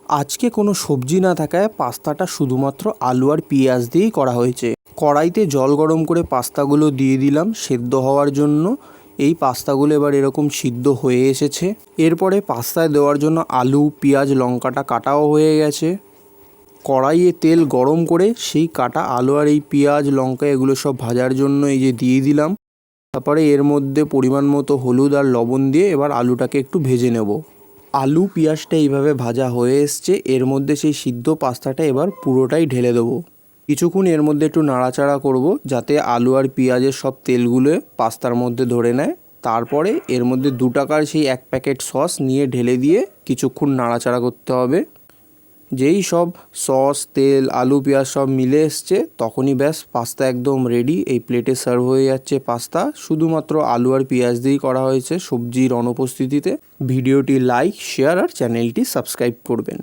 আজকে কোনো সবজি না থাকায় পাস্তাটা শুধুমাত্র আলু আর পেঁয়াজ দিয়েই করা হয়েছে। কড়াইতে জল গরম করে পাস্তাগুলো দিয়ে দিলাম সেদ্ধ হওয়ার জন্য। এই পাস্তাগুলো এবার এরকম সিদ্ধ হয়ে এসেছে। এরপরে পাস্তায় দেওয়ার জন্য আলু, পেঁয়াজ, লঙ্কাটা কাটাও হয়ে গেছে। কড়াইয়ে তেল গরম করে সেই কাটা আলু আর এই পেঁয়াজ, লঙ্কা এগুলো সব ভাজার জন্য এই যে দিয়ে দিলাম। তারপরে এর মধ্যে পরিমাণ মতো হলুদ আর লবণ দিয়ে এবার আলুটাকে একটু ভেজে নেব। আলু পেঁয়াজটা এইভাবে ভাজা হয়ে এসছে। এর মধ্যে সেই সিদ্ধ পাস্তাটা এবার পুরোটাই ঢেলে দেবো। কিছুক্ষণ এর মধ্যে একটু নাড়াচাড়া করব যাতে আলু আর পেঁয়াজের সব তেলগুলো পাস্তার মধ্যে ধরে নেয়। তারপরে এর মধ্যে 2 টাকার সেই 1 প্যাকেট সস নিয়ে ঢেলে দিয়ে কিছুক্ষণ নাড়াচাড়া করতে হবে। যেই সব সস, তেল, আলু, পেঁয়াজ সব মিলে এসছে তখনই ব্যাস পাস্তা একদম রেডি। এই প্লেটে সার্ভ হয়ে যাচ্ছে পাস্তা। শুধুমাত্র আলু আর পেঁয়াজ দিয়েই করা হয়েছে সবজির অনুপস্থিতিতে। ভিডিওটি লাইক, শেয়ার আর চ্যানেলটি সাবস্ক্রাইব করবেন।